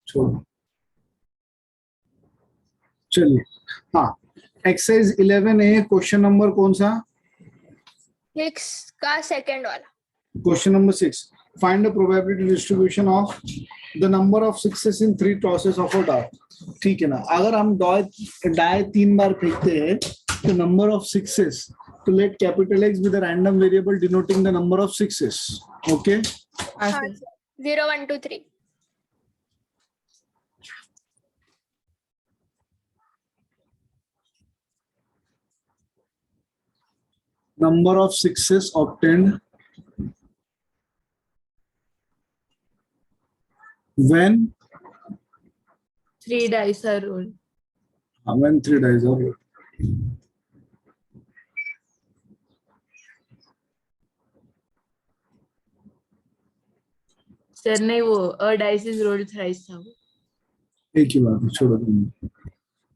छोड़ो, चलिए। हाँ, एक्सरसाइज 11A क्वेश्चन नंबर कौन सा? 6 का सेकंड वाला। Question number 6, find the probability distribution of the number of success in 3 tosses of a die. ठीक है ना, अगर हम डाई 3 बार फेंकते हैं तो नंबर ऑफ सक्सेस, तो let capital X be the random variable denoting the number of success. Okay, हाँ sir, 0 1 2 3। number of success obtained when 3 dice are rolled. when 3 dice are rolled. Sir नहीं, वो a dice is rolled thrice था वो। एक ही बात है, छोड़ो तुम।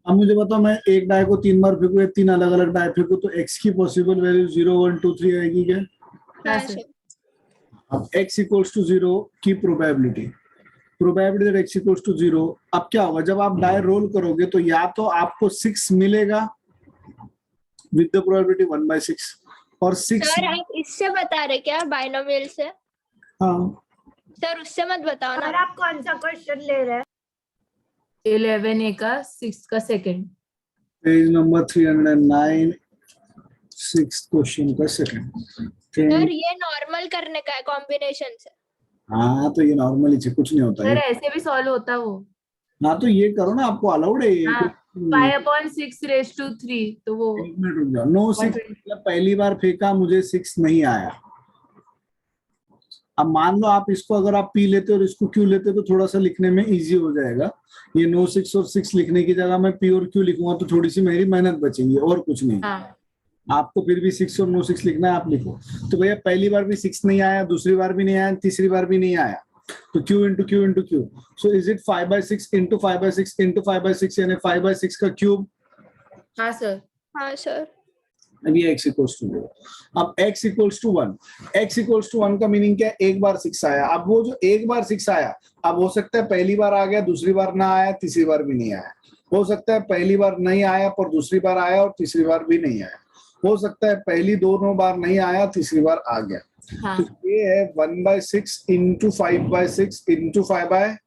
अब मुझे बताओ, मैं एक डाई को 3 बार फेंकू या 3 अलग अलग डाई फेंकू तो x की पॉसिबल वैल्यू 0 1 2 3 आएगी क्या? हाँ सर। सर। अब x इक्वल्स टू 0 की probability that x equals to 0, अब क्या होगा जब आप डाई रोल करोगे तो या तो आपको 6 मिलेगा विद द प्रोबेबिलिटी 1/6 और 6। सर आप इससे बता रहे क्या, बाइनोमियल से? हाँ सर उससे मत बताओ सर ना। आप कौन सा क्वेश्चन ले रहे हैं? 11A का 6 का second. Page number 309, 6th question का सेकंड। सर ये नॉर्मल करने का है कॉम्बिनेशन से। हाँ तो ये नॉर्मली से कुछ नहीं होता सर है। ऐसे भी सॉल्व होता वो। हाँ तो ये करो ना, आपको अलाउड है ये। हाँ, 5/6 raised to 3 तो वो एक मिनट रुक जाओ। नो 6 मतलब पहली बार फेंका मुझे 6 नहीं आया। अब मान लो आप इसको अगर आप पी लेते और इसको क्यू लेते तो थोड़ा सा लिखने में इजी हो जाएगा। ये नो 6 और 6 लिखने की जगह मैं पी और क्यू लिखूंगा तो थोड़ी सी मेरी मेहनत बचेगी और कुछ नहीं। हाँ। आपको फिर भी 6 और नो 6 लिखना है, आप लिखो। तो भैया पहली बार भी 6 नहीं आया, दूसरी बार भी नहीं आया, तीसरी बार भी नहीं आया, तो q into Q into Q. So is it 5/6 into 5/6 into 5/6 यानी 5/6 का क्यूब। हाँ सर। हाँ सर। अब ये x इक्वल्स टू 0। अब x equals to 1, x equals to 1 का मीनिंग क्या है? एक बार 6 आया। अब वो जो एक बार 6 आया, अब हो सकता है पहली बार आ गया, दूसरी बार ना आया, तीसरी बार भी नहीं आया। हो सकता है पहली बार नहीं आया पर दूसरी बार आया और तीसरी बार भी नहीं आया। हो सकता है पहली दोनों बार नहीं आया, तीसरी बार आ गया। हाँ। तो ये है 1/6 इंटू 5/6 इंटू 5/6।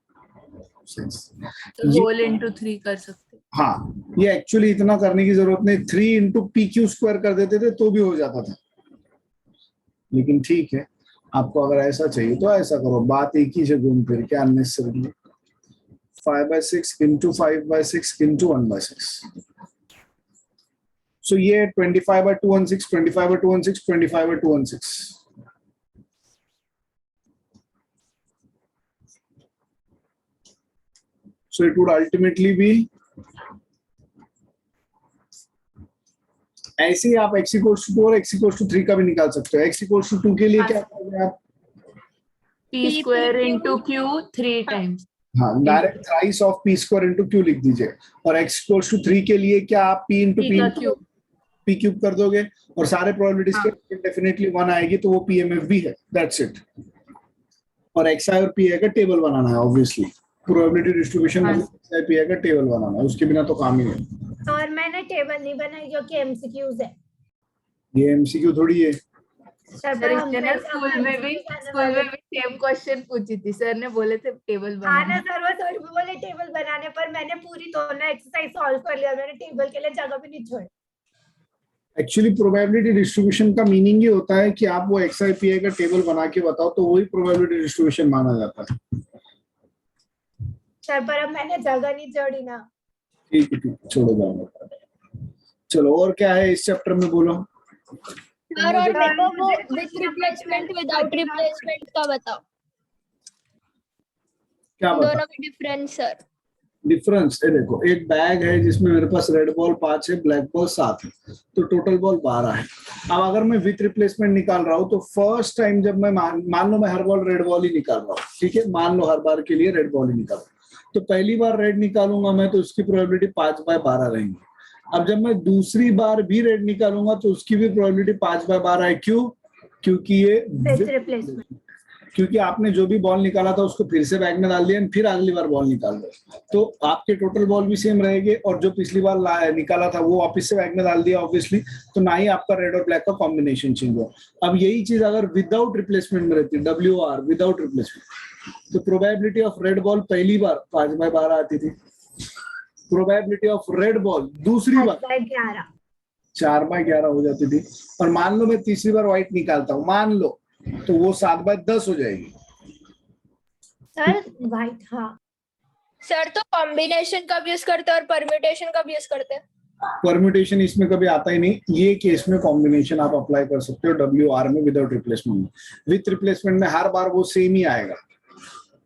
तो होल इंटू 3 कर सकते। हाँ, ये एक्चुअली इतना करने की जरूरत नहीं, 3 इंटू पी क्यू स्क्वायर कर देते थे तो भी हो जाता था। लेकिन ठीक है, आपको अगर ऐसा चाहिए तो ऐसा करो, बात एक ही से घूम फिर के अननेसेसरी। 5/6 into 5/6 into 1/6। सो ये 25/216, 25/216, 25/216। So it would ultimately be, ऐसे ही आप x equals to 2 और x equals to 3 का भी निकाल सकते हो। x equals to 2 के लिए क्या करोगे आप? p square into q 3 times। हाँ, direct thrice of p square into q लिख दीजिए। और x equals to 3 के लिए क्या आप p इंटू p का क्यूब p क्यूब कर दोगे और सारे प्रोबेबिलिटीज के डेफिनेटली 1 आएगी तो वो PMF भी है। That's it. और xi और pi का टेबल बनाना है obviously. Probability distribution xi pi का टेबल बनाना है, उसके बिना तो काम ही नहीं। और मैंने टेबल नहीं बनाई जो कि एमसीक्यूज है। ये एमसीक्यू थोड़ी है। सर सर पर हम इसने ना स्कूल में भी सेम क्वेश्चन पूछी थी, सर ने बोले थे टेबल हाँ बनाना। ना सर, वो सर भी बोले टेबल बनाने पर मैंने पूरी दोनों एक्सरसाइज सॉल्व कर लिया। मैंने टेबल के लिए जगह भी नहीं छोड़ी। एक्चुअली प्रोबेबिलिटी डिस्ट्रीब्यूशन का मीनिंग ही होता है कि आप वो xi pi का टेबल बना के बताओ तो वही प्रोबेबिलिटी डिस्ट्रीब्यूशन माना जाता है। सर पर अब मैंने जगह नहीं जोड़ी ना। ठीक है, ठीक है, छोड़ो जाओ। चलो और क्या है इस चैप्टर में बोलो। सर और मेरे को वो विथ रिप्लेसमेंट विदाउट रिप्लेसमेंट का बताओ, क्या बता? दोनों में डिफरेंस सर। डिफरेंस है, देखो एक बैग है जिसमें मेरे पास रेड बॉल 5 है, ब्लैक बॉल 7 है, तो टोटल बॉल 12 है। अब अगर मैं विथ रिप्लेसमेंट निकाल रहा हूँ तो फर्स्ट टाइम जब मैं मान लो मैं हर बॉल रेड बॉल ही निकाल रहा हूँ, ठीक है, मान लो हर बार के लिए रेड बॉल ही निकाल रहा हूँ, तो पहली बार रेड निकालूंगा मैं तो उसकी प्रोबेबिलिटी 5/12 रहेंगी। अब जब मैं दूसरी बार भी रेड निकालूंगा तो उसकी भी प्रोबेबिलिटी 5/12 है। क्यों? क्योंकि ये विथ रिप्लेसमेंट। क्योंकि आपने जो भी बॉल निकाला था उसको फिर से बैग में डाल दिया, फिर अगली बार बॉल निकाल दिया, तो आपके टोटल बॉल भी सेम रहेंगे, और जो पिछली बार निकाला था वो वापस से बैग में डाल दिया ऑब्वियसली, तो ना ही आपका रेड और ब्लैक का कॉम्बिनेशन चेंज हुआ। अब यही चीज अगर विदाउट रिप्लेसमेंट में रहती, WR विदाउट रिप्लेसमेंट, तो प्रोबेबिलिटी ऑफ रेड बॉल पहली बार 5/12 आती थी, प्रोबेबिलिटी ऑफ रेड बॉल दूसरी बार 11 4/11 हो जाती थी, और मान लो मैं तीसरी बार व्हाइट निकालता हूँ, मान लो, तो वो 7/10 हो जाएगी। सर व्हाइट, हाँ सर तो कॉम्बिनेशन कब यूज करते हैं और परम्यूटेशन कब यूज करते हैं? परम्यूटेशन इसमें कभी आता ही नहीं, ये केस में कॉम्बिनेशन आप अप्लाई कर सकते हो WR में विदाउट रिप्लेसमेंट में। विथ रिप्लेसमेंट में हर बार वो सेम ही आएगा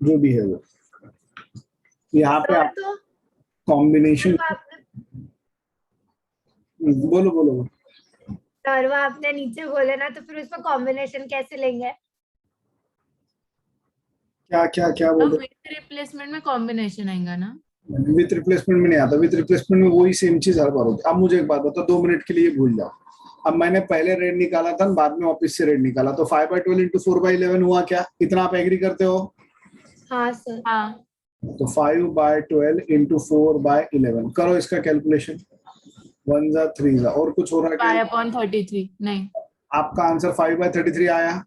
जो भी है वो। यहाँ पे आप तो कॉम्बिनेशन, बोलो बोलो। सर वो आपने नीचे बोले ना, तो फिर उसमें कॉम्बिनेशन कैसे लेंगे? क्या क्या क्या बोल रहे? विथ रिप्लेसमेंट में कॉम्बिनेशन आएगा ना? विथ रिप्लेसमेंट में नहीं आता, विथ रिप्लेसमेंट में वही सेम चीज हर बार होती है। अब मुझे एक बात बताओ, 2 मिनट के लिए भूल जाओ, अब मैंने पहले रेड निकाला था, बाद में वापस से रेड निकाला, तो 5/12 इंटू 4/11 हुआ क्या? इतना आप एग्री करते हो? हाँ सर। हाँ। तो 5/12 इंटू 4/11 करो इसका कैलकुलेशन, 1 जा 3 जा, और कुछ हो रहा है क्या? 5/33 नहीं। आपका आंसर 5/33 आया।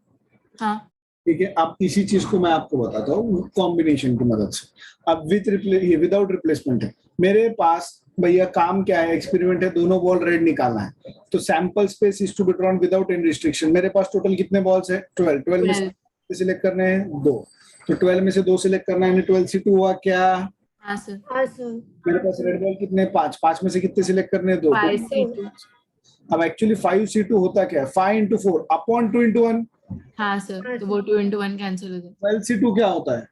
हाँ ठीक है, अब इसी चीज को मैं आपको बताता हूँ कॉम्बिनेशन की मदद से। अब ये विदाउट रिप्लेसमेंट है, मेरे पास भैया काम क्या है, एक्सपेरिमेंट है, दोनों बॉल रेड निकालना है, तो sample space is to be drawn without any restriction. मेरे पास टोटल कितने बॉल्स है? 12 में से सिलेक्ट करने हैं 2, तो 12 में से 2 सिलेक्ट करना है, 12 C2 हुआ क्या? हाँ सर। हाँ सर। मेरे पास रेड बॉल कितने? 5 में से कितने सिलेक्ट करने हैं? 2। 5C2। अब एक्चुअली 5C2 होता क्या है? 5 इंटू 4 अपॉन 2 इंटू 1। हाँ सर, तो वो 2 into 1 कैंसिल हो जाए। 12C2 क्या होता है?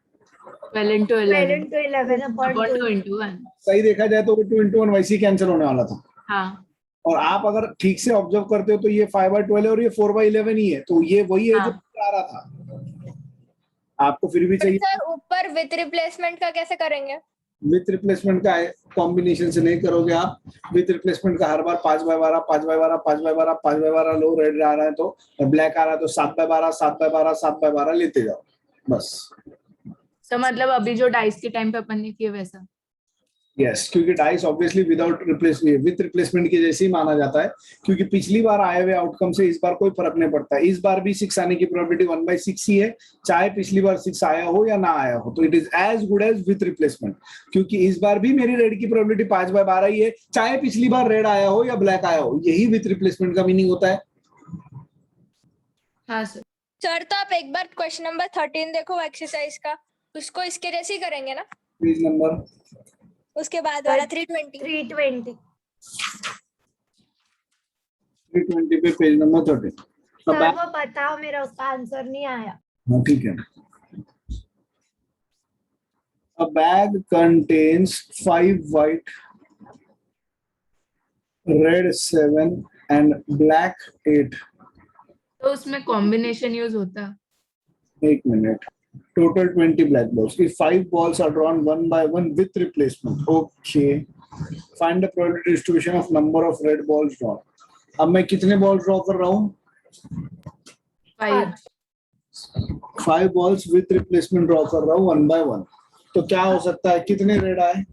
12 into 11 into 11 upon 2 into 1। सही देखा जाए तो वो 2 इंटू 1 वैसे ही कैंसिल होने वाला था। हाँ। और आप अगर ठीक से ऑब्जर्व करते हो तो ये 5/12 है और ये 4/11 ही है, तो ये वही है हाँ। जो आ रहा था। आपको फिर भी चाहिए सर ऊपर विथ रिप्लेसमेंट का कैसे करेंगे? विथ रिप्लेसमेंट का कॉम्बिनेशन से नहीं करोगे आप। विथ रिप्लेसमेंट का हर बार 5/12 5/12 5/12 5/12 लो, रेड आ रहा है तो ब्लैक आ रहा है तो 7/12 7/12 7/12 लेते जाओ बस। तो मतलब अभी जो डाइस के टाइम पे अपन ने किए वैसा? यस, क्योंकि dice obviously without with replacement के जैसे ही माना जाता है, क्योंकि पिछली बार आए हुए आउटकम से इस बार कोई फर्क नहीं पड़ता। इस बार भी 6 आने की प्रोबेबिलिटी 1/6 ही है, चाहे पिछली बार 6 आया हो या ना आया हो, तो it is as good as with replacement. क्योंकि इस बार भी मेरी रेड की प्रोबेबिलिटी 5/12 ही है, चाहे पिछली बार रेड आया हो या ब्लैक आया हो। यही विथ रिप्लेसमेंट का मीनिंग होता है। हाँ सर। सर तो आप एक बार क्वेश्चन नंबर 13 देखो एक्सरसाइज का, उसको इसके जैसे ही करेंगे ना? पेज नंबर उसके बाद वाला 320 पे पेज नंबर 13। सर वो बताओ, मेरा उसका आंसर नहीं आया। हाँ ठीक है। A bag contains 5 white, red 7 and black 8. तो उसमें कॉम्बिनेशन यूज होता? 1 minute. Total 20 black balls. If 5 balls are drawn 1 by 1 with replacement. Okay. Find the probability distribution of number of red balls drawn. अब मैं कितने ball draw कर रहा हूँ? 5 balls with replacement draw कर रहा हूँ 1 by 1. तो क्या हो सकता है? कितने रेड आए?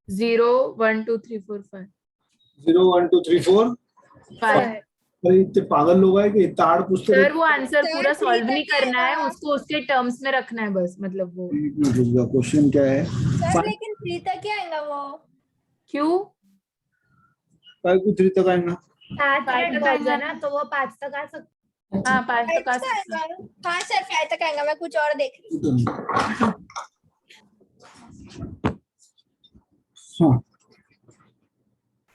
0 1 2 3 4 5। 0 1 2 3 4 5। अरे इतने पागल लोग हैं कि इतना हार्ड पूछते सर वो आंसर पूरा सॉल्व नहीं करना है, उसको उसके टर्म्स में रखना है बस, मतलब वो। क्वेश्चन क्या है? सर लेकिन 3 तक क्या आएगा वो? क्यों? 5 को 3 तक आएगा। 7 रेड बॉल्स है ना, तो वो 5 तक आ सकता है। हाँ 5 तक आ सकता है। हाँ सर 5 तक आएगा, मैं कुछ और देख रही हूँ। हाँ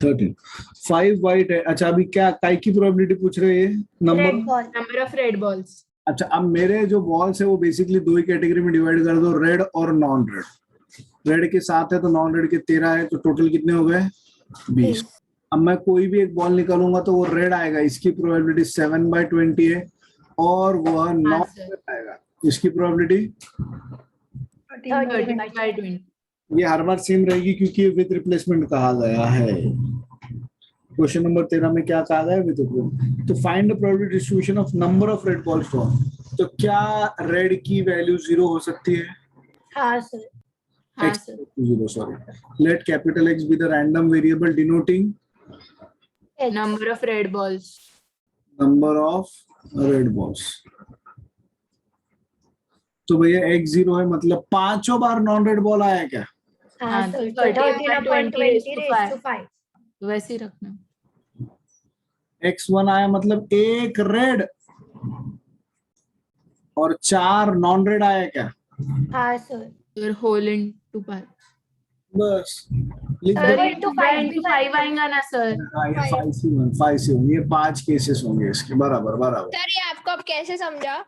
13 5 वाइट है। अच्छा अभी क्या काय की प्रोबेबिलिटी पूछ रहे हैं? Number of red balls. अच्छा अब मेरे जो बॉल्स है वो बेसिकली 2 ही कैटेगरी में डिवाइड कर दो, रेड और नॉन रेड। रेड के 7 है तो नॉन रेड के 13 है, तो टोटल कितने हो गए? 20। अब मैं कोई भी एक बॉल निकालूंगा तो वो रेड आएगा, इसकी प्रोबेबिलिटी 7/20 है, और वह नॉन रेड आएगा, इसकी प्रोबेबिलिटी 30/20। ये हर बार सेम रहेगी क्योंकि विथ रिप्लेसमेंट कहा गया है। क्वेश्चन नंबर 13 में क्या कहा गया है? With replacement. तो find the probability distribution of number of red balls drawn. तो क्या रेड की वैल्यू 0 हो सकती है? हाँ सर। हाँ X sir. 0, sorry. Let capital X be the random variable denoting Number of red balls. number of red balls. तो भैया X 0 है, मतलब 5 बार नॉन रेड बॉल आया क्या? हाँ हाँ, सर। तो 13/20 raised to 5. वैसे ही रखना। X1 आया मतलब एक रेड और 4 नॉन रेड आया क्या? हाँ सर। फिर होल इनटू 5। बस लिख सर दो। ये 2/5 आएगा ना सर? हाँ, ये 5C1 ये 5 केसेस होंगे इसके। बराबर बराबर। सर ये आपको अब कैसे समझा?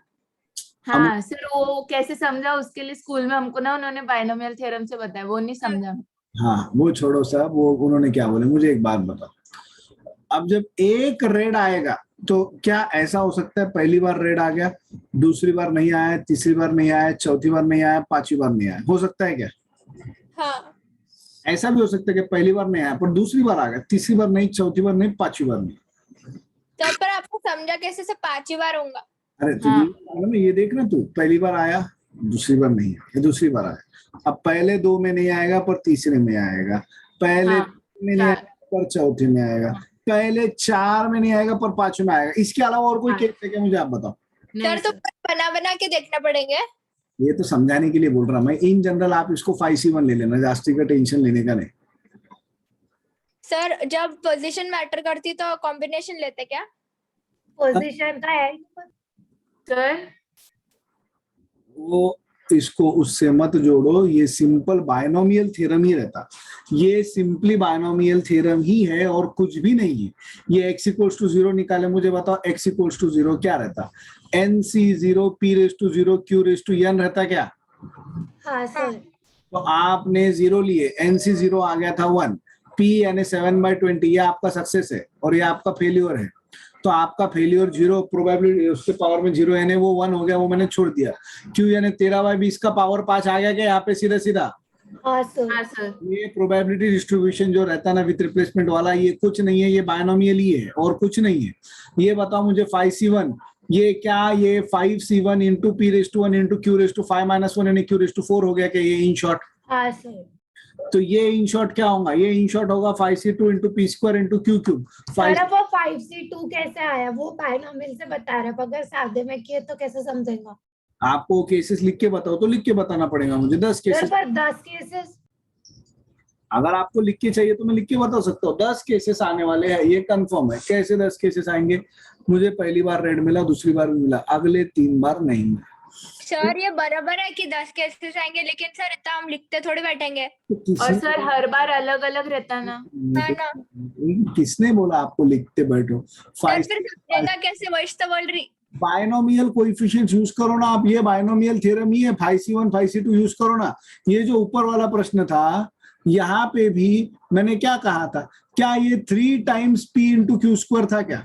हाँ सर, वो कैसे समझा उसके लिए स्कूल में हमको ना उन्होंने बायनोमियल थ्योरम से बताया, वो नहीं समझा। हाँ वो छोड़ो साहब, वो उन्होंने क्या बोले, मुझे एक बात बताओ। अब जब एक रेड आएगा तो क्या ऐसा हो सकता है पहली बार रेड आ गया, दूसरी बार नहीं आया, तीसरी बार नहीं आया, चौथी बार नहीं आया, पांचवी बार नहीं आया? हो सकता है क्या? हाँ ऐसा भी हो सकता है कि पहली बार नहीं आया पर दूसरी बार आ गया, तीसरी बार नहीं, चौथी बार नहीं, पांचवी बार नहीं। सर पर आपको समझा कैसे से 5 बार होगा? अरे तो हाँ। ये देख ना तू, पहली बार आया, दूसरी बार नहीं आया, दूसरी बार आया, अब पहले 2 में नहीं आएगा पर तीसरे में आएगा, पहले हाँ, 3 में नहीं आएगा पर चौथे में आएगा, पहले 4 में नहीं आएगा पर 5 में आएगा। इसके अलावा और कोई हाँ। केस है क्या, मुझे आप बताओ। नहीं सर तो सर। बना बना के देखना पड़ेंगे। ये तो समझाने के लिए बोल रहा मैं, इन जनरल आप इसको 5C1 ले लेना, जास्ती का टेंशन लेने का नहीं। सर जब पोजीशन मैटर करती तो कॉम्बिनेशन लेते क्या? पोजीशन का है सर वो इसको उससे मत जोड़ो, ये सिंपल बायनोमियल थ्योरम ही रहता, ये सिंपली बायनोमियल थ्योरम ही है और कुछ भी नहीं है। ये x इक्वल्स टू 0 निकाले, मुझे बताओ x इक्वल्स टू 0 क्या रहता? nc0 p raise to 0 q raise to n रहता क्या? हाँ सर। तो आपने 0 लिए, nc0 आ गया था 1, p यानी 7/20, ये आपका सक्सेस है और ये आपका फेल्योर है। तो आपका फेल्योर 0, प्रोबेबिलिटी उसके पावर में 0 यानी वो 1 हो गया, वो मैंने छोड़ दिया। q यानी 13/20 का पावर 5 आ गया क्या यहाँ पे सीधा सीधा? हाँ सर। हाँ सर। ये प्रोबेबिलिटी डिस्ट्रीब्यूशन जो रहता है ना विथ रिप्लेसमेंट वाला, ये कुछ नहीं है, ये बायनोमियल ही है और कुछ नहीं है। ये बताओ मुझे 5C1 ये क्या, ये 5C1 into p raise to 1 into q raise to 5-1 यानी q रेज टू 4 हो गया क्या ये इन शॉर्ट? हाँ सर। तो ये इन शॉर्ट क्या होगा? ये इन शॉर्ट होगा 5C2 into p square into q cube. Sir अब वो 5C2 कैसे आया, वो बायनोमियल से बता रहे हैं, अगर सादे में किए तो कैसे समझेगा? आपको केसेस लिख के बताओ तो लिख के बताना पड़ेगा मुझे 10 सर केसेस। पर 10 केसेस अगर आपको लिख के चाहिए तो मैं लिख के बता सकता हूँ, 10 केसेस आने वाले हैं, ये कंफर्म है। कैसे 10 केसेस आएंगे? मुझे पहली बार रेड मिला, दूसरी बार भी मिला, अगले 3 बार नहीं मिला। सर ये बराबर है कि 10 केसेस आएंगे, लेकिन सर इतना हम लिखते थोड़ी बैठेंगे। और सर हर बार अलग अलग रहता ना। है ना? किसने बोला आपको लिखते बैठो? सर फिर समझेगा कैसे? वही तो बोल रही। बायनोमियल कोएफिशिएंट्स यूज करो ना आप, ये बायनोमियल थ्योरम ही है, 5C1 5C2 यूज करो ना। ये जो ऊपर वाला प्रश्न था, यहाँ पे भी मैंने क्या कहा था, क्या ये 3 times p into Q square था क्या?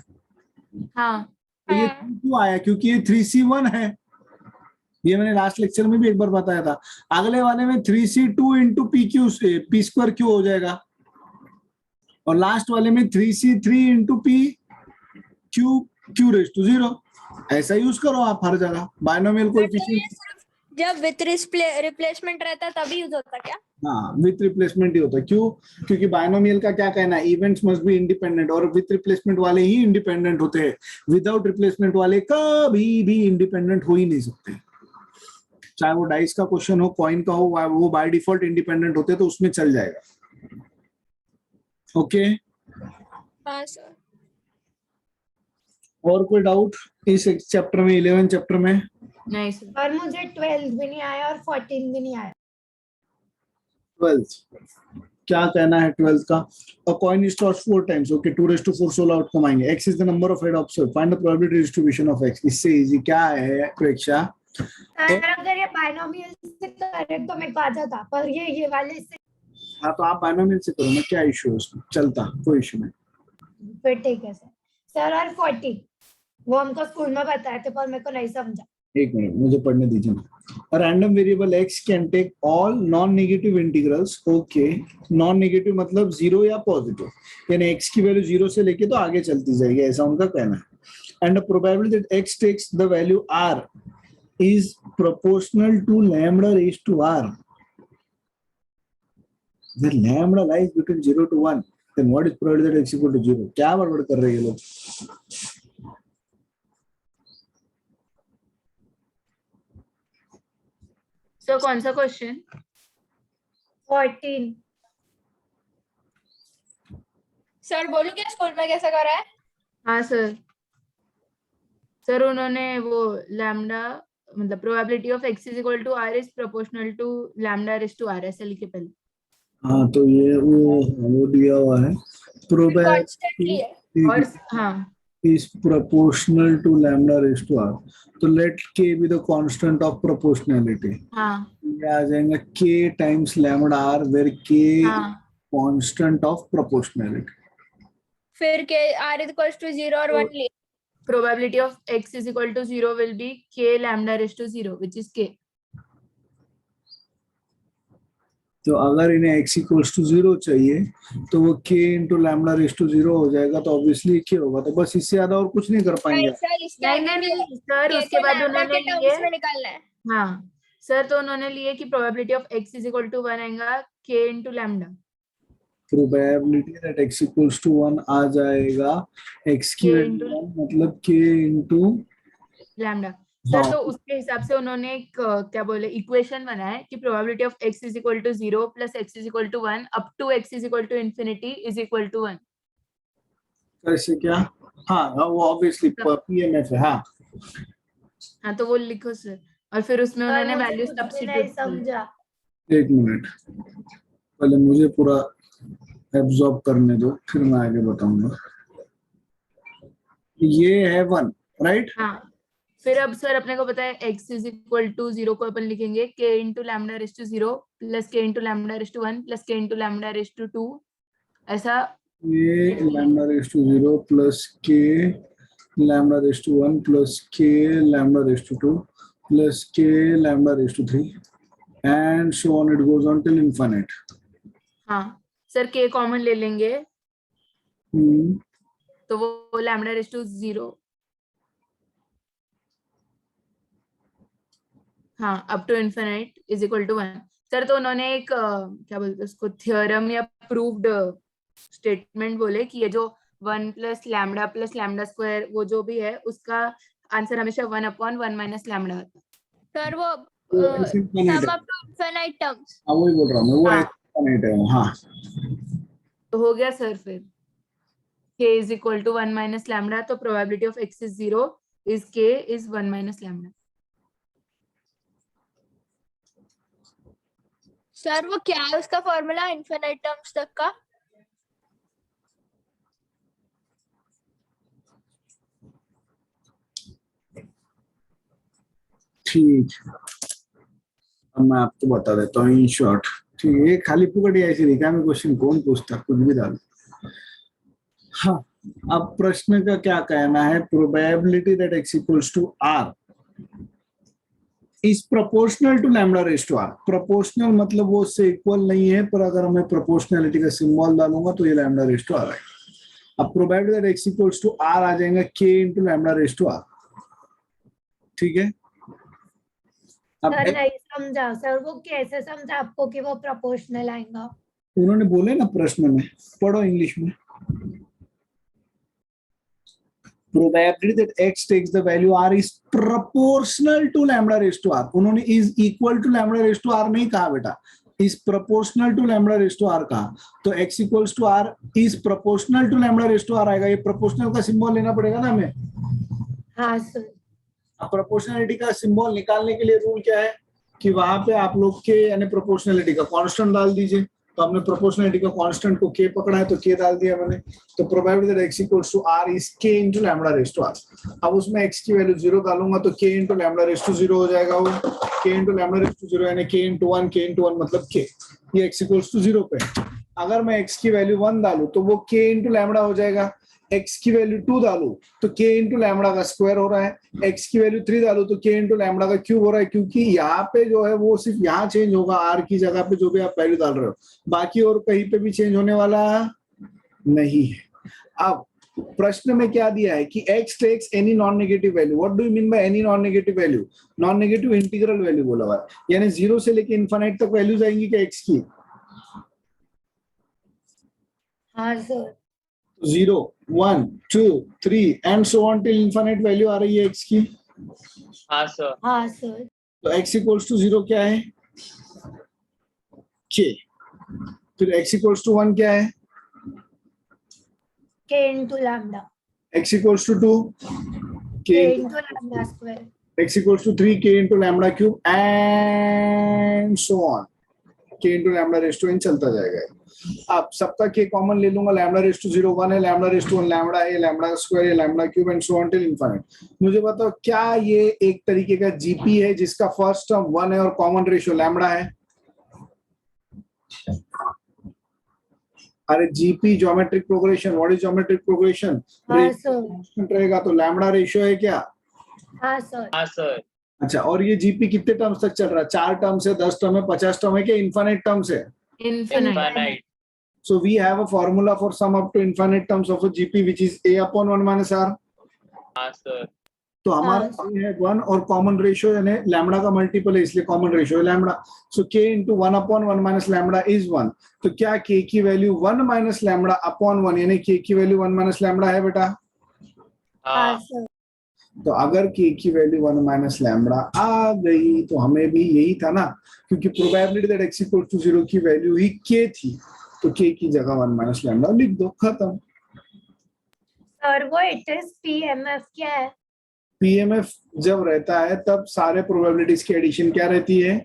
हाँ। तो ये क्यों आया? क्योंकि ये 3C1 है, ये मैंने लास्ट लेक्चर में भी एक बार बताया था। अगले वाले में 3C2 इंटू p स्क्वायर क्यों हो जाएगा, और लास्ट वाले में 3C3 into p q raise to 0। ऐसा यूज करो आप हर जगह बायनोमियल कोएफिशिएंट। जब विथ रिप्लेसमेंट रहता है तभी यूज होता क्या? हाँ विथ रिप्लेसमेंट ही होता है। क्यों? क्योंकि बायनोमियल का क्या कहना है, इवेंट्स मस्ट बी इंडिपेंडेंट, और विथ रिप्लेसमेंट वाले ही इंडिपेंडेंट होते हैं, विदाउट रिप्लेसमेंट वाले कभी भी इंडिपेंडेंट हो ही नहीं सकते। चाहे वो डाइस का क्वेश्चन हो, कॉइन का हो, वो बाय डिफॉल्ट इंडिपेंडेंट होते तो उसमें चल जाएगा। ओके हाँ सर। और कोई डाउट इस चैप्टर में, 11 चैप्टर में? नहीं सर। और मुझे 12 भी नहीं आया और 14 भी नहीं आया। 12 क्या कहना है 12 का? A coin is tossed 4 times. Okay, 2 raised to 4 16 outcome आएंगे। X is the number of head observed. Find the probability distribution of X. इससे इजी क्या है प्रेक्षा? सर अगर ये बायनोमियल से करें तो मैं आ जाता, पर ये वाले से। हाँ तो आप बायनोमियल से करो ना, क्या इशू है उसमें? चलता, कोई इशू नहीं। फिर ठीक है सर। सर और 40 वो हमको स्कूल में बताए थे पर मेरे को नहीं समझा। एक मिनट मुझे पढ़ने दीजिए ना। Random variable x can take all non negative integrals. Okay, non negative मतलब 0 या पॉजिटिव, यानी x की वैल्यू 0 से लेके तो आगे चलती जाएगी, ऐसा उनका कहना है। and the probability that x takes the value r is proportional to lambda raised to r. When lambda lies between 0 to 1, then what is probability that x equal to 0? क्या बड़बड़ कर रहे हैं ये लोग? सर कौन सा क्वेश्चन? 14. सर बोलूं क्या स्कूल में कैसा करा है? हाँ सर। सर उन्होंने वो लैम्डा मतलब probability of x is equal to r is proportional to lambda raise to r ऐसे लिखे पहले। हाँ तो ये वो दिया हुआ है कॉन्स्टेंटली है। और हाँ is proportional to lambda raised to r. तो let k be the constant of proportionality. हाँ ये आ जाएगा k times lambda r where k हाँ constant of proportionality. फिर के r is equals to 0 और 1 लिए। probability of x is equal to 0 will be k lambda raised to 0 which is k. तो अगर इन्हें x equals to 0 चाहिए तो वो k into lambda raised to 0 हो जाएगा, तो ऑब्वियसली k होगा, तो बस इससे ज्यादा और कुछ नहीं कर पाएंगे। सर इसका नहीं सर उसके बाद उन्होंने लिए में निकालना है। हाँ सर तो उन्होंने लिए कि probability of x is equal to 1 आएगा k into lambda। Probability that x equals to 1 आ जाएगा x की वैल्यू मतलब k into लैम्डा। सर तो उसके हिसाब से उन्होंने एक क्या बोले इक्वेशन बनाया है कि probability of x is equal to 0 plus x is equal to 1 up to x is equal to infinity is equal to 1। कैसे क्या? हाँ वो ऑब्वियसली पीएमएफ है। हाँ तो वो लिखो सर और फिर उसमें उन्होंने वैल्यू नहीं सब्स्टिट्यूट समझा। एक मिनट पहले मुझे पूरा एब्जॉर्ब करने दो फिर मैं आगे बताऊंगा। ये है 1 राइट। हाँ फिर अब सर अपने को पता है x इज इक्वल टू 0 को अपन लिखेंगे k into lambda raise to 0 plus k into lambda raise to 1 plus k into lambda raise to 2 ऐसा। ये lambda raise to 0 plus k lambda raise to 1 plus k lambda raise to 2 plus k lambda raise to 3 and so on it goes on till infinite. हाँ sir k common ले लेंगे तो वो lambda raise to 0 हाँ up to infinite is equal to 1। Sir तो उन्होंने एक क्या बोलते हैं उसको थ्योरम या प्रूव्ड स्टेटमेंट बोले कि ये जो 1 प्लस लैम्डा स्क्वायर वो जो भी है उसका आंसर हमेशा 1/1 माइनस लैम्डा होता है। सर वो sum up to infinite terms। हाँ वही बोल रहा हूँ मैं, वो हाँ। इनफिनिट है। हाँ तो हो गया सर फिर k is equal to 1 minus lambda तो probability of x is 0 is k is 1 minus lambda. Sir वो क्या है उसका फॉर्मूला इनफिनिट टर्म्स तक का? ठीक अब मैं आपको बता देता हूँ इन शॉर्ट। ठीक है, ये खाली पुकड़ ऐसी लिखा में क्वेश्चन कौन पूछता, कुछ भी डाल। हाँ अब प्रश्न का क्या कहना है, probability that x equals to r is proportional to lambda raise to r। Proportional मतलब वो उससे इक्वल नहीं है, पर अगर मैं प्रोपोर्शनलिटी का सिंबल डालूंगा तो ये लैम्डा रेज टू r आएगा। अब probability that x equals to r आ जाएगा k into lambda raise to r। ठीक है अब सर नहीं समझा सर, वो कैसे समझा आपको कि वो प्रोपोर्शनल आएगा? उन्होंने बोले ना प्रश्न में, पढ़ो इंग्लिश में। Probability that x takes the value r is proportional to lambda raised to r। उन्होंने is equal to lambda raised to r नहीं कहा बेटा, is proportional to lambda raised to r कहा। तो x equals to r is proportional to lambda raised to r आएगा। ये proportional का symbol लेना पड़ेगा ना हमें। हाँ सर। अब प्रोपोर्शनलिटी का सिंबल निकालने के लिए रूल क्या है कि वहां पे आप लोग के यानी प्रोपोर्शनलिटी का कांस्टेंट डाल दीजिए। तो हमने प्रोपोर्शनलिटी का कांस्टेंट को k पकड़ा है तो k डाल दिया मैंने। तो probability that x equals to r is k into lambda raise to r। अब उसमें x की वैल्यू 0 डालूंगा तो k into lambda raise to 0 हो जाएगा। वो k into lambda raise to 0 यानी k इनटू 1 मतलब k, ये x इक्वल्स टू 0 पे। अगर मैं x की वैल्यू 1 डालूं तो वो k इनटू लैम्डा हो जाएगा। x की वैल्यू 2 डालूं तो k इंटू लैम्डा का स्क्वायर हो रहा है। x की वैल्यू 3 डालूं तो k इंटू लैम्डा का क्यूब हो रहा है, क्योंकि यहाँ पे जो है वो सिर्फ यहाँ चेंज होगा r की जगह पे जो भी आप वैल्यू डाल रहे हो, बाकी और कहीं पे भी चेंज होने वाला नहीं है। अब प्रश्न में क्या दिया है कि x takes any non negative value. What do you mean by any non negative value? Non negative integral value बोला हुआ है, यानी 0 से लेके इनफाइनाइट तक वैल्यूज आएंगी क्या x की? हाँ sir. 0 1 2 3 and so on till infinite value आ रही है x की. हाँ सर. हाँ सर. तो x इक्वल्स टू 0 क्या है? k. फिर x इक्वल्स टू 1 क्या है? k into lambda. x equals to 2 k k into lambda square. x equals to 3 k into lambda cube and so on. k into lambda raised to n चलता जाएगा. अब सबका k common ले लूंगा. lambda raised to 0 1 है, lambda raised to 1 lambda है, lambda square है, lambda cube and so on till infinite. मुझे बताओ क्या ये एक तरीके का gp है जिसका फर्स्ट टर्म 1 है और कॉमन रेशियो lambda है? अरे GP geometric progression. What is geometric progression? हाँ सर. रहेगा तो लैम्बडा रेशियो है क्या? हाँ सर. हाँ सर. अच्छा, और ये जीपी कितने टर्म्स तक चल रहा है? 4 टर्म्स है, 10 टर्म है, 50 टर्म है क्या इनफाइनाइट टर्म्स है? Infinite. Infinite. So we have a formula for sum up to infinite terms of a GP which is a upon 1 minus r. हाँ सर. तो हमारा ये है 1 और कॉमन रेशियो यानी लैम्बडा का मल्टीपल है इसलिए कॉमन रेशियो है lambda. So k into 1 upon 1 minus lambda is 1. तो क्या k की वैल्यू 1 minus lambda upon 1 यानी k की वैल्यू 1 minus lambda है बेटा? हाँ हाँ. सर. तो अगर k की वैल्यू 1 minus lambda आ गई तो हमें भी यही था ना, क्योंकि probability that x equals to 0 की वैल्यू ही k थी, तो k की जगह 1 minus lambda लिख दो, खत्म. सर वो इट इज PMF क्या है? PMF जब रहता है तब सारे प्रोबेबिलिटीज की एडिशन क्या रहती है?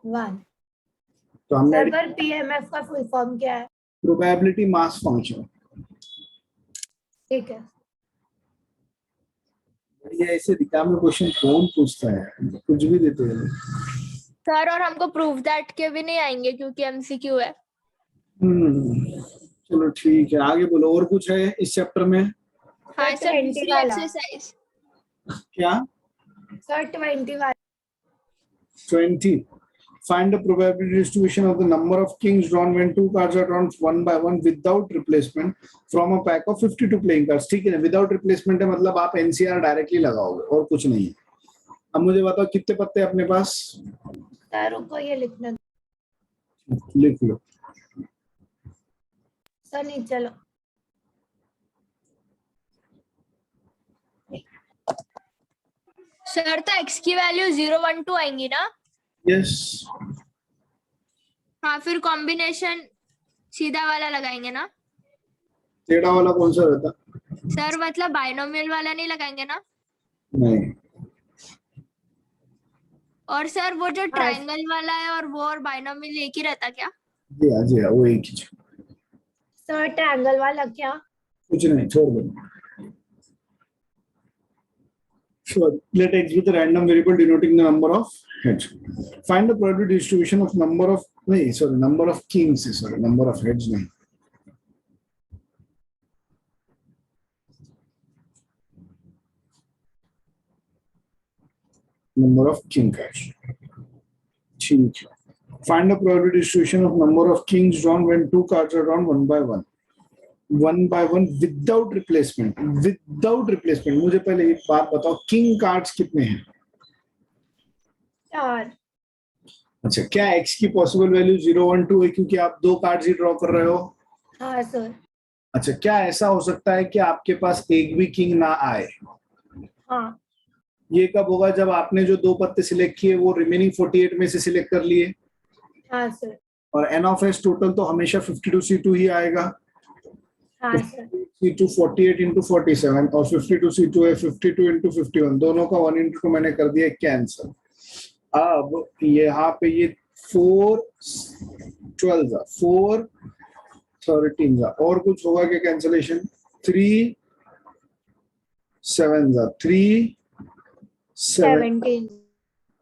1. तो हमने सर पर PMF का फुल फॉर्म क्या है? Probability mass function. ठीक है. ये ऐसे दिखा में क्वेश्चन कौन पूछता है, कुछ भी देते हैं. सर और हमको प्रूफ दैट के भी नहीं आएंगे क्योंकि एमसीक्यू है. चलो ठीक है, आगे बोलो. और कुछ है इस चैप्टर में? हाँ सर, सर 20 दूसरी वाला. एक्सरसाइज. क्या? सर 20 वाला. 20. Find the probability distribution of the number of kings drawn when 2 cards are drawn one by one without replacement from a pack of 52 playing cards. ठीक है ना, विदाउट रिप्लेसमेंट है मतलब आप एनसीआर डायरेक्टली लगाओगे और कुछ नहीं है. अब मुझे बताओ कितने पत्ते अपने पास? सर रुको ये लिखना. लिख लो. सर नहीं चलो. सर तो x की वैल्यू 0 1 2 आएंगी ना? यस. हाँ फिर कॉम्बिनेशन सीधा वाला लगाएंगे ना? टेढ़ा वाला कौन सा रहता? सर मतलब बाइनोमियल वाला नहीं लगाएंगे ना? नहीं. और सर वो जो ट्रायंगल वाला है और वो और बाइनोमियल एक ही रहता क्या? जी हाँ, वो एक ही. सर ट्रायंगल वाला क्या? कुछ नहीं, छोड़ दो. Sure. Let x be the random variable denoting the number of heads. Find the probability distribution of number of number of kings. Sorry, number of heads. नहीं. Number of king cards. ठीक है. Find the probability distribution of number of kings drawn when 2 cards are drawn one by one. One by one without replacement. Without replacement. मुझे पहले एक बात बताओ, king cards कितने हैं? 4. अच्छा, क्या x की पॉसिबल वैल्यू 0 1 2 है क्योंकि आप 2 कार्ड्स ही ड्रॉ कर रहे हो? हाँ सर. अच्छा, क्या ऐसा हो सकता है कि आपके पास एक भी किंग ना आए? हाँ. ये कब होगा? जब आपने जो 2 पत्ते सिलेक्ट किए वो रिमेनिंग 48 में से सिलेक्ट कर लिए. हाँ सर. और n ऑफ s टोटल तो हमेशा 52 C2 ही आएगा. हाँ सर. C2 48 into 47 और 52 C2 है 52 into 51. दोनों का 1 into 2 मैंने कर दिया कैंसिल. अब यहाँ पे ये 4 12 4 13 और कुछ होगा क्या कैंसिलेशन? 3 7 3 7 17.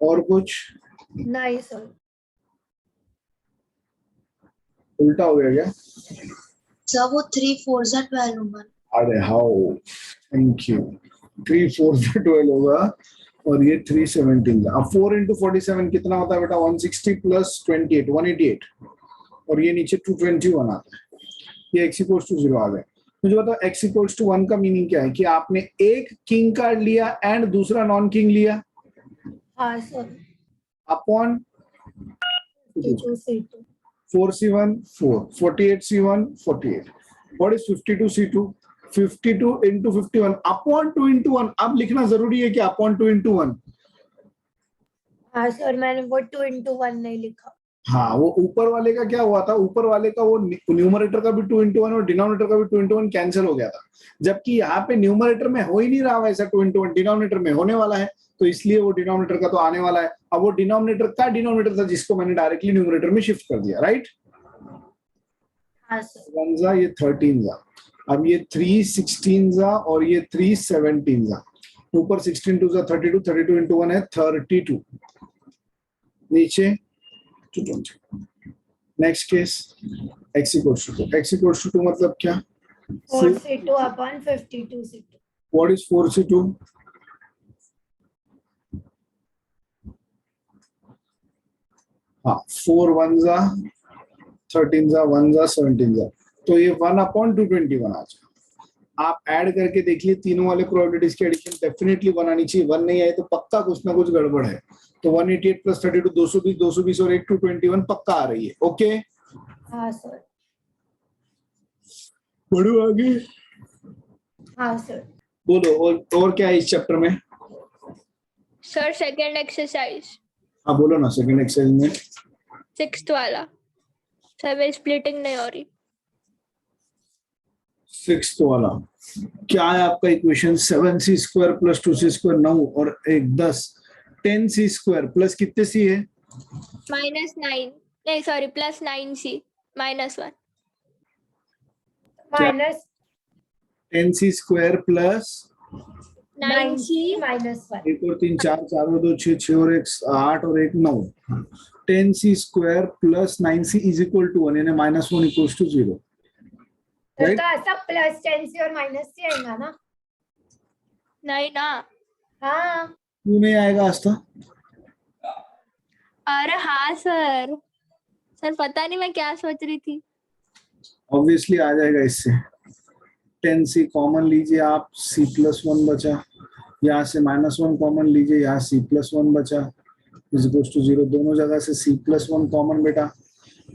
और कुछ नहीं सर. उल्टा हो गया क्या? सर वो 3 4 12 होगा. अरे हाउ, थैंक यू. 3 4 12 होगा और ये 3 17. अब 4 into 47 कितना होता है बेटा? 160 plus 28 188 और ये नीचे 221 आता है. ये x equals to 0 आ गया. मुझे बताओ x इक्वल्स टू 1 का मीनिंग क्या है कि आपने एक किंग कार्ड लिया एंड दूसरा नॉन किंग लिया हाँ sir upon 52C2 4c1 4 48c1 48 what is 52c2 52 into 51 upon 2 into 1 अब लिखना जरूरी है कि अपॉन 2 into 1 हाँ सर मैंने वो 2 into 1 नहीं लिखा हाँ वो ऊपर वाले का क्या हुआ था ऊपर वाले का वो न्यूमरेटर का भी 2 into 1 और डिनोमिनेटर का भी 2 into 1 कैंसिल हो गया था जबकि यहाँ पे न्यूमरेटर में हो ही नहीं रहा वैसा 2 into 1 डिनोमिनेटर में होने वाला है तो इसलिए वो डिनोमिनेटर का तो आने वाला है अब वो डिनोमिनेटर का डिनोमिनेटर था जिसको मैंने डायरेक्टली न्यूमरेटर में शिफ्ट कर दिया राइट हाँ सर 1 जा ये 13 जा अब ये 3 16 जा और ये 3 17 जा ऊपर 16 2 जा 32 32 into 1 है 32 नीचे next case x equals to 2 x equals to 2 मतलब क्या 4C2 upon 52C2 what is 4c2 हाँ 4 1 जा 13 जा 1 जा 17 जा तो ये 1 upon 221 आ जाए आप ऐड करके देखिए तीनों वाले प्रोबेबिलिटीज की एडिशन डेफिनेटली 1 आनी चाहिए 1 नहीं आए तो पक्का कुछ ना कुछ गड़बड़ है तो 188 प्लस 32 220 220 और 1 221 पक्का आ रही है ओके हाँ सर बढ़ो आगे हाँ सर बोलो और क्या है इस चैप्टर में सर सेकंड एक्सरसाइज हाँ बोलो ना सेकंड एक्सरसाइज में 6th वाला सर स्प्लिटिंग नहीं हो रही 6th वाला क्या है आपका equation 7c square plus 2c square 9 और एक 10 10c स्क्वायर प्लस कितने c है -9 नहीं sorry +9c -1 minus 10c square plus 9c -1 एक और 3 4 4 और 2 6 6 और 1 8 और 1 9 10c square plus 9c is equal to 1 यानी -1 इक्वल्स टू 0 तो Right? ऐसा प्लस 10C और माइनस C आएगा ना नहीं ना हाँ क्यों नहीं आएगा आस्था अरे हाँ सर सर पता नहीं मैं क्या सोच रही थी ऑब्वियसली आ जाएगा इससे 10c कॉमन लीजिए आप c प्लस 1 बचा यहाँ से -1 कॉमन लीजिए यहाँ c प्लस 1 बचा इज इक्वल टू 0 दोनों जगह से c प्लस 1 कॉमन बेटा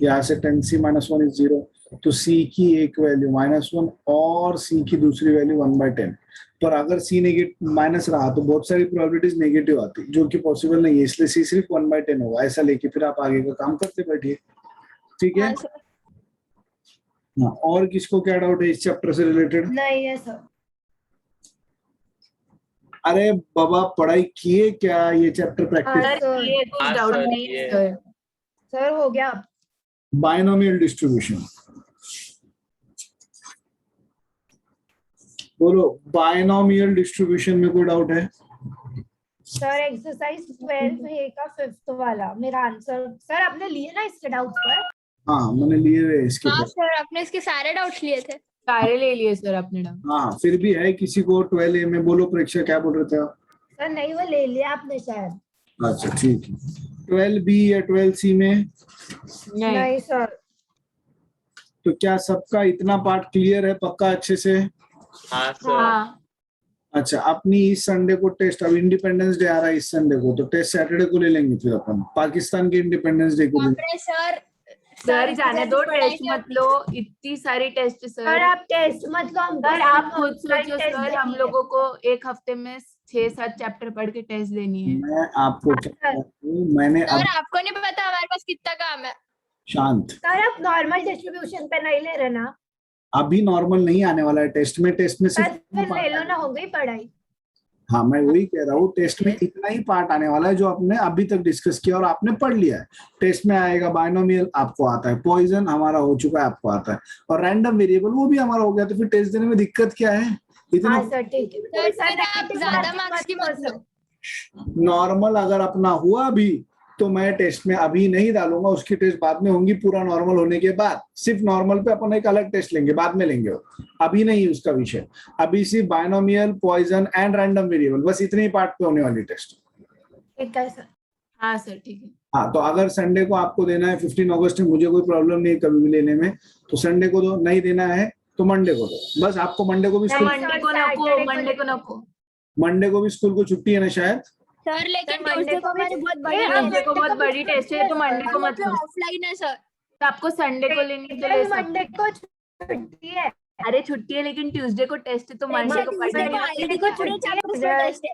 यहाँ से 10c -1 इज 0 तो c की एक वैल्यू -1 और c की दूसरी वैल्यू 1/10 पर अगर c नेगेटिव माइनस रहा तो बहुत सारी प्रोबेबिलिटीज नेगेटिव आती जो कि पॉसिबल नहीं है इसलिए c सिर्फ 1/10 होगा ऐसा लेके फिर आप आगे का काम करते बैठिए ठीक है हाँ सर हाँ और किसको क्या डाउट है इस चैप्टर से रिलेटेड नहीं है सर अरे बाबा पढ़ाई किए क्या ये चैप्टर प्रैक्टिस हाँ, सर ये कुछ हाँ, डाउट सर, नहीं ये- है सर सर हो गया बायनोमियल डिस्ट्रीब्यूशन बोलो बायनोमियल डिस्ट्रीब्यूशन में कोई डाउट है सर एक्सरसाइज 12 है का 5th वाला मेरा आंसर सर आपने लिए ना इसके डाउट पर हाँ मैंने लिए हुए इसके हाँ ऊपर। सर आपने इसके सारे डाउट्स लिए थे सारे ले लिए सर आपने डाउट हाँ फिर भी है किसी को 12A में बोलो परीक्षा क्या बोल रहे थे आप सर नहीं वो ले लिया आपने शायद अच्छा ठीक है 12B या 12C में नहीं नहीं सर तो क्या सबका इतना पार्ट क्लियर है पक्का अच्छे से हाँ सर हाँ अच्छा अपनी इस संडे को टेस्ट अब इंडिपेंडेंस डे आ रहा है इस संडे को तो टेस्ट सैटरडे को ले लेंगे फिर अपन पाकिस्तान के इंडिपेंडेंस डे को लेंगे आपने सर सर जाने दो पढ़ाई टेस्ट क्या- मत लो इतनी सारी टेस्ट सर सर आप टेस्ट मतलब हम सर आप खुद ऑनलाइन सोचो टेस्ट सर हम देंगे। लोगों को एक हफ्ते में 6-7 चैप्टर पढ़ के टेस्ट देनी है मैं आपको क्या कहता हूं, मैंने अब सर आपको नहीं पता हमारे पास कितना काम है शांत सर आप नॉर्मल डिस्ट्रीब्यूशन पे नहीं ले रहे ना अभी नॉर्मल नहीं आने वाला है टेस्ट में सर सिर्फ फिर ले लो ना हो गई पढ़ाई हाँ मैं वही कह रहा हूँ टेस्ट में इतना ही पार्ट आने वाला है जो आपने अभी तक डिस्कस किया और आपने पढ़ लिया है टेस्ट में आएगा बायनोमियल आपको आता है पॉइजन हमारा हो चुका है आपको आता है और रैंडम वेरिएबल वो भी हमारा हो गया तो फिर टेस्ट देने में दिक्कत क्या है इतना हाँ सर ठीक है सर फिर आप ज्यादा मार्क्स की मत लो नॉर्मल अगर अपना हुआ भी तो मैं टेस्ट में अभी नहीं डालूंगा उसकी टेस्ट बाद में होंगी पूरा नॉर्मल होने के बाद सिर्फ नॉर्मल पे अपन एक अलग टेस्ट लेंगे बाद में लेंगे वो अभी नहीं उसका विषय अभी सिर्फ binomial Poisson and random variable बस इतने ही पार्ट पे होने वाली टेस्ट ठीक है सर हाँ सर ठीक है हाँ तो अगर संडे को आपको देना है 15 अगस्त में मुझे कोई प्रॉब्लम नहीं है कभी भी लेने में तो संडे को तो नहीं देना है तो मंडे को दो, बस आपको मंडे को भी नहीं, स्कूल, मंडे को Saturday नको, को मंडे को नको। मंडे को भी स्कूल को छुट्टी है ना शायद। सर लेकिन Monday ट्यूसडे को को भी हमारी बहुत छुट्टी बड़ी है, ट्यूसडे को टेस्ट बहुत बड़ी टेस्ट है, तो मंडे को मत लो। ऑफलाइन है सर। तो आपको संडे को लेनी तो ले मंडे सकते। को छुट्टी है। अरे छुट्टी है लेकिन ट्यूसडे को टेस्ट है, तो मंडे को ट्यूसडे को पढ़ना आईडी को पूरे चैप्टर्स का टेस्ट है।